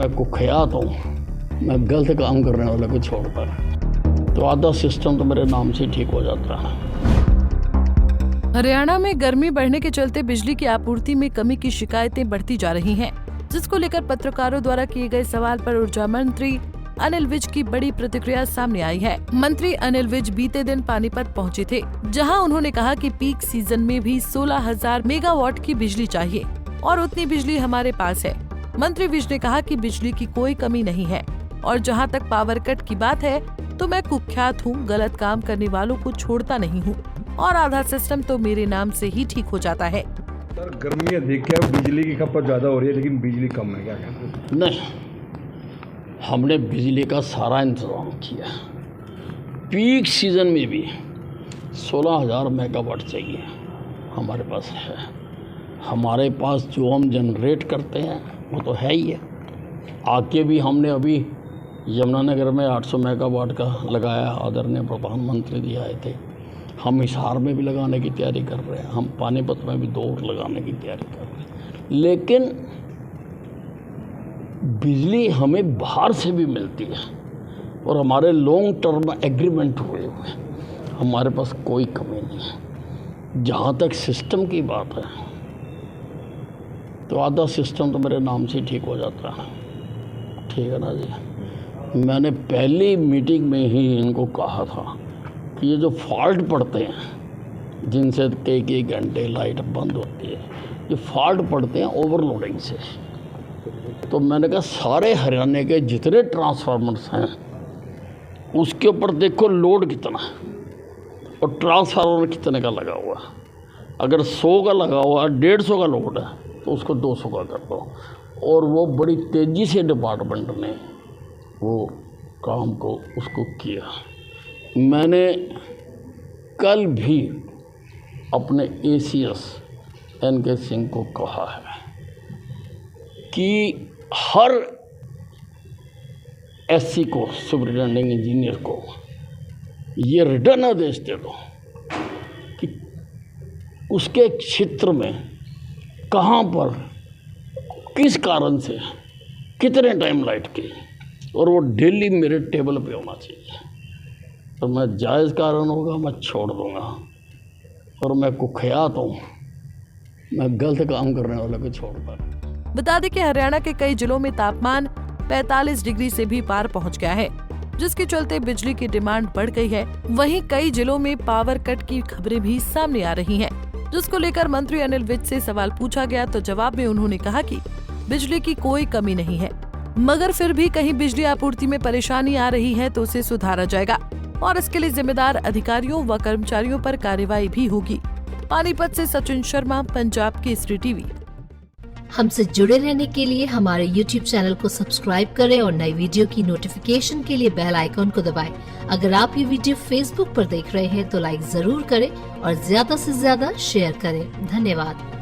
मैं कुख्यात हूँ, मैं गलत काम करने वाले को छोड़कर, तो आधा सिस्टम तो मेरे नाम से ठीक हो जाता है। हरियाणा में गर्मी बढ़ने के चलते बिजली की आपूर्ति में कमी की शिकायतें बढ़ती जा रही हैं, जिसको लेकर पत्रकारों द्वारा किए गए सवाल पर ऊर्जा मंत्री अनिल विज की बड़ी प्रतिक्रिया सामने आई है। मंत्री अनिल विज बीते दिन पानीपत पहुंचे थे, जहां उन्होंने कहा कि पीक सीजन में भी 16,000 मेगावाट की बिजली चाहिए और उतनी बिजली हमारे पास है। मंत्री विज ने कहा कि बिजली की कोई कमी नहीं है और जहां तक पावर कट की बात है तो मैं कुख्यात हूं, गलत काम करने वालों को छोड़ता नहीं हूं और आधा सिस्टम तो मेरे नाम से ही ठीक हो जाता है। सर गर्मी अधिक है, बिजली की खपत ज़्यादा हो रही है लेकिन बिजली कम है, क्या कहना? नहीं, हमने बिजली का सारा इंतजाम किया। पीक सीज़न में भी 16,000 मेगावाट चाहिए हमारे पास है। हमारे पास जो हम जनरेट करते हैं वो तो है ही है। आके भी हमने अभी यमुनानगर में 800 मेगावाट का लगाया, आदरणीय प्रधानमंत्री जी आए थे। हम हिसार में भी लगाने की तैयारी कर रहे हैं, हम पानीपत में भी 2 और लगाने की तैयारी कर रहे हैं। लेकिन बिजली हमें बाहर से भी मिलती है और हमारे लॉन्ग टर्म एग्रीमेंट हुए हुए हैं, हमारे पास कोई कमी नहीं है। जहाँ तक सिस्टम की बात है तो आधा सिस्टम तो मेरे नाम से ठीक हो जाता है, ठीक है ना जी। मैंने पहली मीटिंग में ही इनको कहा था कि ये जो फॉल्ट पड़ते हैं जिनसे कई घंटे लाइट बंद होती है, ये फॉल्ट पड़ते हैं ओवरलोडिंग से। तो मैंने कहा सारे हरियाणा के जितने ट्रांसफार्मर्स हैं उसके ऊपर देखो लोड कितना है और ट्रांसफार्मर कितने का लगा हुआ है। अगर 100 का लगा हुआ है, 150 का लोड है तो उसको 200 का कर दो। और वो बड़ी तेज़ी से डिपार्टमेंट ने वो काम को उसको किया। मैंने कल भी अपने ACS NK सिंह को कहा है कि हर SC को, सुपरिटेंडिंग इंजीनियर को, ये रिटर्न आदेश दे दो कि उसके क्षेत्र में कहाँ पर किस कारण से कितने टाइम लाइट की, और वो डेली मेरे टेबल पे होना चाहिए। तो मैं जायज़ कारण होगा मैं छोड़ दूँगा, और मैं कुख्यात हूँ, मैं गलत काम करने वाले को छोड़ता। बता दें कि हरियाणा के कई जिलों में तापमान 45 डिग्री से भी पार पहुंच गया है, जिसके चलते बिजली की डिमांड बढ़ गई है। वहीं कई जिलों में पावर कट की खबरें भी सामने आ रही हैं, जिसको लेकर मंत्री अनिल विज से सवाल पूछा गया तो जवाब में उन्होंने कहा कि बिजली की कोई कमी नहीं है, मगर फिर भी कहीं बिजली आपूर्ति में परेशानी आ रही है तो उसे सुधारा जाएगा और इसके लिए जिम्मेदार अधिकारियों व कर्मचारियों पर कार्रवाई भी होगी। पानीपत से सचिन शर्मा, पंजाब केसरी टीवी। हमसे जुड़े रहने के लिए हमारे YouTube चैनल को सब्सक्राइब करें और नई वीडियो की नोटिफिकेशन के लिए बेल आइकॉन को दबाएं। अगर आप ये वीडियो Facebook पर देख रहे हैं तो लाइक जरूर करें और ज्यादा से ज्यादा शेयर करें। धन्यवाद।